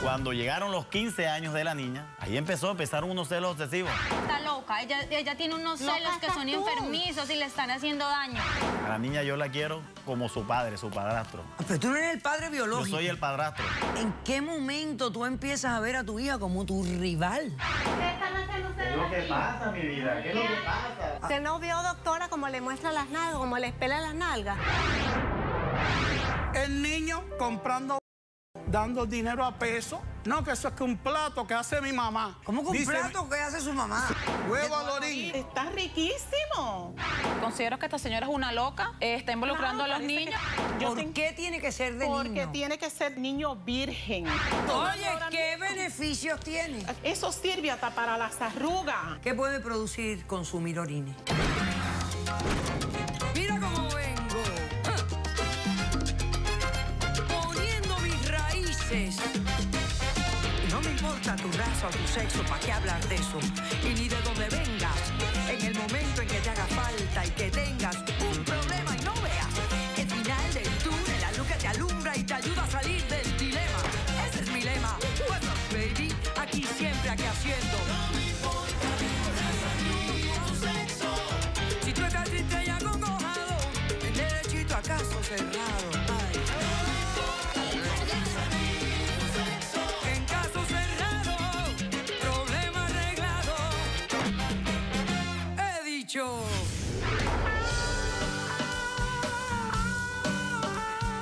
Cuando llegaron los 15 años de la niña, ahí empezaron unos celos obsesivos. Está loca, ella tiene unos celos que son enfermizos y le están haciendo daño. A la niña yo la quiero como su padre, su padrastro. Pero tú no eres el padre biológico. Yo soy el padrastro. ¿En qué momento tú empiezas a ver a tu hija como tu rival? ¿Qué están haciendo ustedes? ¿Qué es lo que pasa, mi vida? ¿Qué es lo que pasa? ¿Usted no vio, doctora, cómo le muestra las nalgas, cómo les pela las nalgas? El niño comprando, dando dinero a peso. No, que eso es que un plato que hace mi mamá. ¿Cómo que un plato que hace su mamá? Huevo al orín. Está riquísimo. Considero que esta señora es una loca, está involucrando a los niños. ¿Por qué tiene que ser de Porque niño? tiene que ser niño virgen. Oye, ¿qué beneficios tiene? Eso sirve hasta para las arrugas. ¿Qué puede producir consumir orines? Mira cómo vengo. Poniendo mis raíces. No me importa tu raza o tu sexo, ¿para qué hablar de eso? Y ni de dónde vengas. En el momento en que te haga falta y que tengas un problema y no veas el final del túnel, la luz que te alumbra y te ayuda a salir del dilema. Ese es mi lema. What's up, baby? Aquí siempre, aquí haciendo. No me importa tu sexo. Si tú estás triste y acongojado, el derechito a caso cerrado. Ay. En caso cerrado, problema arreglado. He dicho.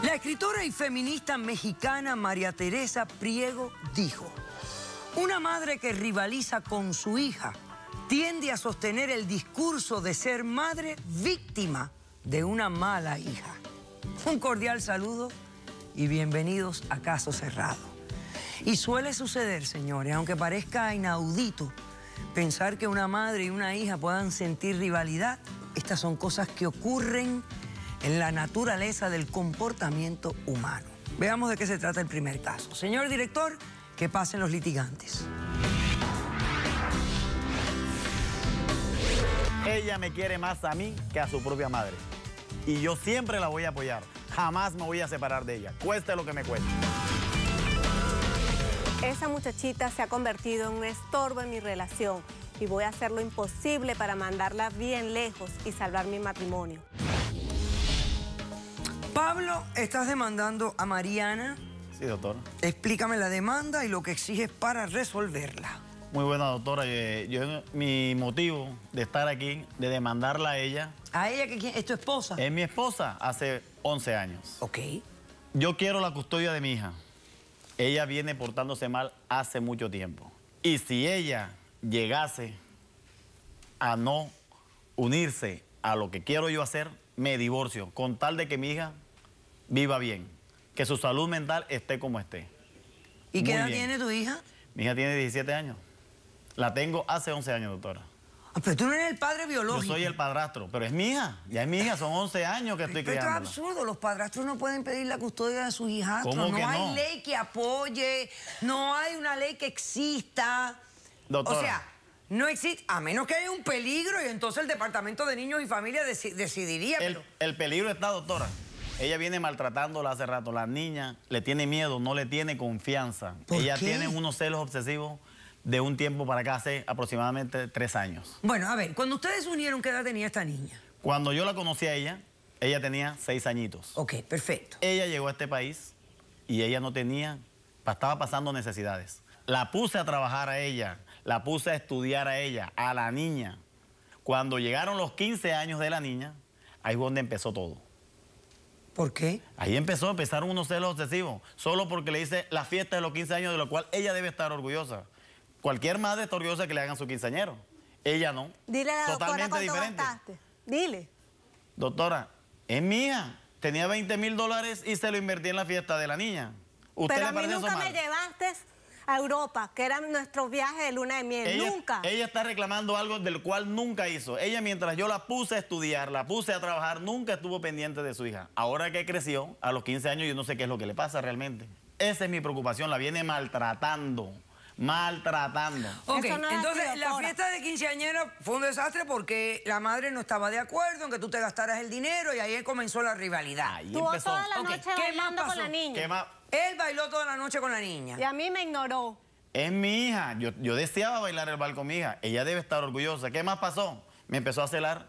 La escritora y feminista mexicana María Teresa Priego dijo: una madre que rivaliza con su hija tiende a sostener el discurso de ser madre víctima de una mala hija. Un cordial saludo y bienvenidos a Caso Cerrado. Y suele suceder, señores, aunque parezca inaudito pensar que una madre y una hija puedan sentir rivalidad, estas son cosas que ocurren en la naturaleza del comportamiento humano. Veamos de qué se trata el primer caso. Señor director, que pasen los litigantes. Ella me quiere más a mí que a su propia madre. Y yo siempre la voy a apoyar. Jamás me voy a separar de ella, cueste lo que me cueste. Esa muchachita se ha convertido en un estorbo en mi relación y voy a hacer lo imposible para mandarla bien lejos y salvar mi matrimonio. Pablo, estás demandando a Mariana. Sí, doctor. Explícame la demanda y lo que exiges para resolverla. Muy buena, doctora. Mi motivo de estar aquí, de demandarla a ella... ¿A ella que es tu esposa? Es mi esposa hace 11 años. Ok. Yo quiero la custodia de mi hija. Ella viene portándose mal hace mucho tiempo. Y si ella llegase a no unirse a lo que quiero yo hacer, me divorcio, con tal de que mi hija viva bien, que su salud mental esté como esté. ¿Y qué Muy edad bien. tiene tu hija? Mi hija tiene 17 años. La tengo hace 11 años, doctora. Ah, pero tú no eres el padre biológico. Yo soy el padrastro, pero es mi hija. Ya es mi hija, son 11 años que estoy Pero esto es criándola. absurdo, los padrastros no pueden pedir la custodia de sus hijastros. ¿Cómo que no hay no? ley que apoye, no hay una ley que exista. Doctora. O sea, no existe, a menos que haya un peligro y entonces el Departamento de Niños y Familia decidiría. El peligro está, doctora. Ella viene maltratándola hace rato. La niña le tiene miedo, no le tiene confianza. ¿Por Ella qué? tiene unos celos obsesivos de un tiempo para acá, hace aproximadamente 3 años. Bueno, a ver, cuando ustedes se unieron, ¿qué edad tenía esta niña? Cuando yo la conocí a ella tenía 6 añitos. Ok, perfecto. Ella llegó a este país y ella no tenía, estaba pasando necesidades. La puse a trabajar a ella, la puse a estudiar a ella, a la niña. Cuando llegaron los 15 años de la niña, ahí es donde empezó todo. ¿Por qué? Ahí empezaron unos celos obsesivos, solo porque le hice la fiesta de los 15 años, de lo cual ella debe estar orgullosa. Cualquier madre está orgullosa de que le hagan su quinceañero. Ella no. Dile a la doctora Totalmente cuánto diferente. gastaste. Dile. Doctora, es mía. Tenía $20,000 y se lo invertí en la fiesta de la niña. ¿Usted Pero le a mí parece eso nunca mal? me llevaste a Europa, que eran nuestros viajes de luna de miel. Nunca. Ella está reclamando algo del cual nunca hizo. Ella, mientras yo la puse a estudiar, la puse a trabajar, nunca estuvo pendiente de su hija. Ahora que creció, a los 15 años, yo no sé qué es lo que le pasa realmente. Esa es mi preocupación. La viene maltratando. maltratando. Ok, Eso no es entonces así, la doctora. fiesta de quinceañera fue un desastre porque la madre no estaba de acuerdo en que tú te gastaras el dinero y ahí comenzó la rivalidad. Ahí Estuvo empezó. toda la Ok, noche ¿qué más bailando con pasó? la niña. ¿Qué más? Él bailó toda la noche con la niña. Y a mí me ignoró. Es mi hija. Yo deseaba bailar el bal con mi hija. Ella debe estar orgullosa. ¿Qué más pasó? Me empezó a celar.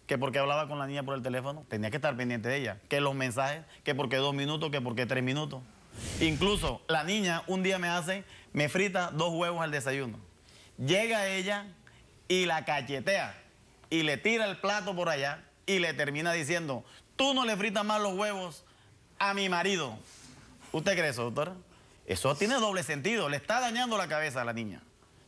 Que porque hablaba con la niña por el teléfono. Tenía que estar pendiente de ella. Que los mensajes. Que porque 2 minutos. Que porque 3 minutos. Incluso la niña un día me frita 2 huevos al desayuno. Llega ella y la cachetea. Y le tira el plato por allá. Y le termina diciendo, tú no le fritas más los huevos a mi marido. ¿Usted cree eso, doctora? Eso tiene doble sentido. Le está dañando la cabeza a la niña.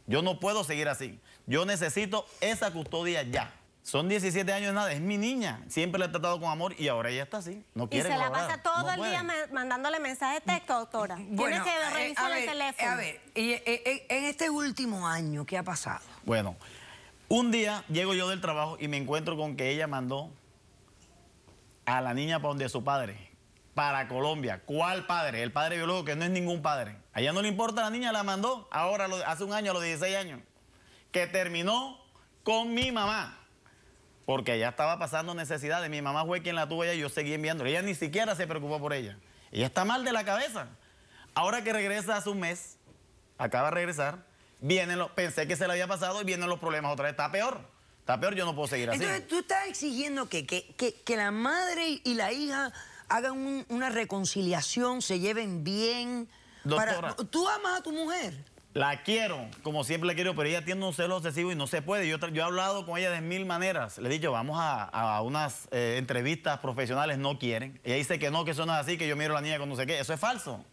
Yo no puedo seguir así. Yo necesito esa custodia ya. Son 17 años de nada. Es mi niña. Siempre la he tratado con amor y ahora ella está así. No Y quiere se la colaborar. pasa todo No el puede. día mandándole mensajes de texto, doctora. Bueno, Tiene que revisar a el ver, teléfono. A ver, y, en este último año, ¿qué ha pasado? Bueno, un día llego yo del trabajo y me encuentro con que ella mandó a la niña para donde su padre, para Colombia. ¿Cuál padre? El padre biológico, que no es ningún padre. A ella no le importa, la niña la mandó ahora, hace un año, a los 16 años, que terminó con mi mamá. Porque ella estaba pasando necesidades. Mi mamá fue quien la tuvo allá y yo seguí enviándola. Ella ni siquiera se preocupó por ella. Ella está mal de la cabeza. Ahora que regresa hace un mes, acaba de regresar, pensé que se le había pasado y vienen los problemas otra vez. Está peor. Está peor, yo no puedo seguir así. Entonces, tú estás exigiendo que la madre y la hija hagan una reconciliación, se lleven bien. Doctora. ¿Tú amas a tu mujer? La quiero, como siempre la quiero, pero ella tiene un celo obsesivo y no se puede. Yo he hablado con ella de 1000 maneras. Le he dicho, vamos a unas entrevistas profesionales, no quieren. Ella dice que no, que eso no es así, que yo miro a la niña con no sé qué. Eso es falso.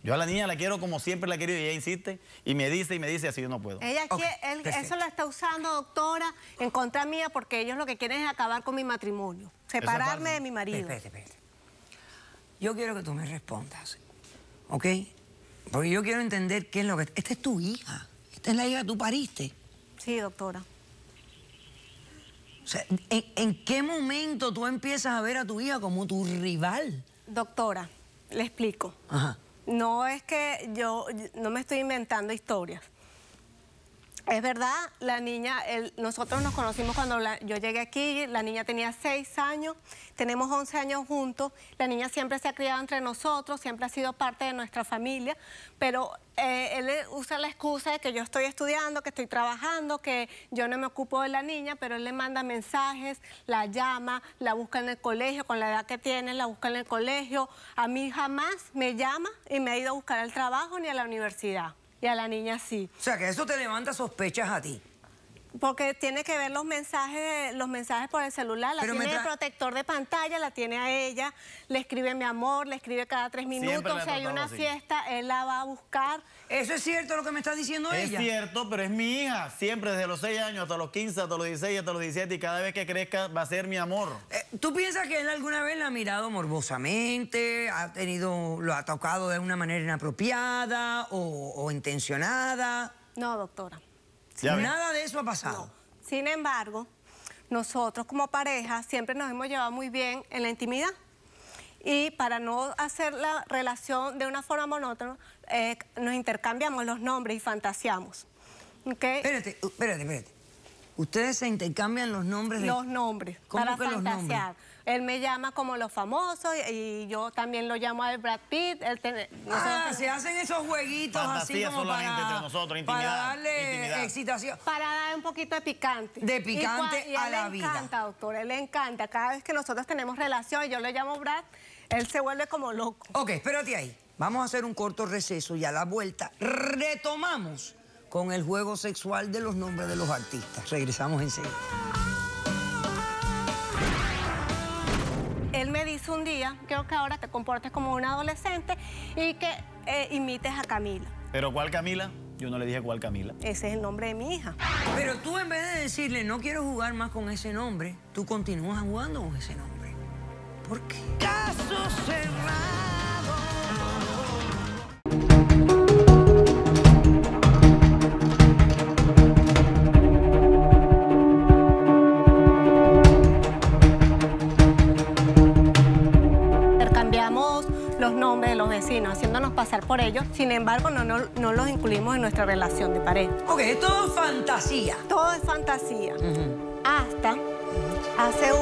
Yo a la niña la quiero como siempre la he querido y ella insiste y me dice, así yo no puedo. Ella Ok, perfecto. eso lo está usando, doctora, en contra mía, porque ellos lo que quieren es acabar con mi matrimonio, separarme de mi marido. Espérate. Yo quiero que tú me respondas, ¿ok? Porque yo quiero entender qué es lo que... Esta es tu hija. Esta es la hija que tú pariste. Sí, doctora. O sea, ¿en qué momento tú empiezas a ver a tu hija como tu rival? Doctora, le explico. Ajá. No es que yo no me estoy inventando historias. Es verdad, la niña, nosotros nos conocimos cuando yo llegué aquí, la niña tenía 6 años, tenemos 11 años juntos, la niña siempre se ha criado entre nosotros, siempre ha sido parte de nuestra familia, pero él usa la excusa de que yo estoy estudiando, que estoy trabajando, que yo no me ocupo de la niña, pero él le manda mensajes, la llama, la busca en el colegio, con la edad que tiene, la busca en el colegio. A mí jamás me llama y me ha ido a buscar al trabajo ni a la universidad. Y a la niña sí. O sea, que eso te levanta sospechas a ti. Porque tiene que ver los mensajes por el celular. La Pero tiene el protector de pantalla, la tiene a ella, le escribe mi amor, le escribe cada 3 minutos. Si hay una así. fiesta, él la va a buscar. ¿Eso es cierto lo que me está diciendo Es ella? cierto, pero es mi hija. Siempre desde los 6 años hasta los 15, hasta los 16, hasta los 17 y cada vez que crezca va a ser mi amor. ¿Tú piensas que él alguna vez la ha mirado morbosamente, lo ha tocado de una manera inapropiada o intencionada? No, doctora. Ya ves. Nada de eso ha pasado. No. Sin embargo, nosotros como pareja siempre nos hemos llevado muy bien en la intimidad. Y para no hacer la relación de una forma monótona, nos intercambiamos los nombres y fantaseamos. ¿Okay? Espérate. Ustedes se intercambian los nombres de... Los nombres, ¿Cómo para que los fantasear. Él me llama como los famosos y yo también lo llamo a Brad Pitt. Se hacen esos jueguitos Fantasía así como solamente entre nosotros, para intimidad, darle intimidad. excitación. Para dar un poquito de picante. De picante y a la vida. A él le encanta, doctor, él le encanta. Cada vez que nosotros tenemos relación y yo le llamo Brad, él se vuelve como loco. Ok, espérate ahí. Vamos a hacer un corto receso y a la vuelta retomamos con el juego sexual de los nombres de los artistas. Regresamos enseguida. Él me dice un día, creo que ahora te comportes como un adolescente y que imites a Camila. ¿Pero cuál Camila? Yo no le dije cuál Camila. Ese es el nombre de mi hija. Pero tú en vez de decirle no quiero jugar más con ese nombre, tú continúas jugando con ese nombre. ¿Por qué? Caso cerrado. Intercambiamos los nombres de los vecinos, haciéndonos pasar por ellos. Sin embargo, no los incluimos en nuestra relación de pareja. Ok, todo es fantasía. Todo es fantasía. Hasta hace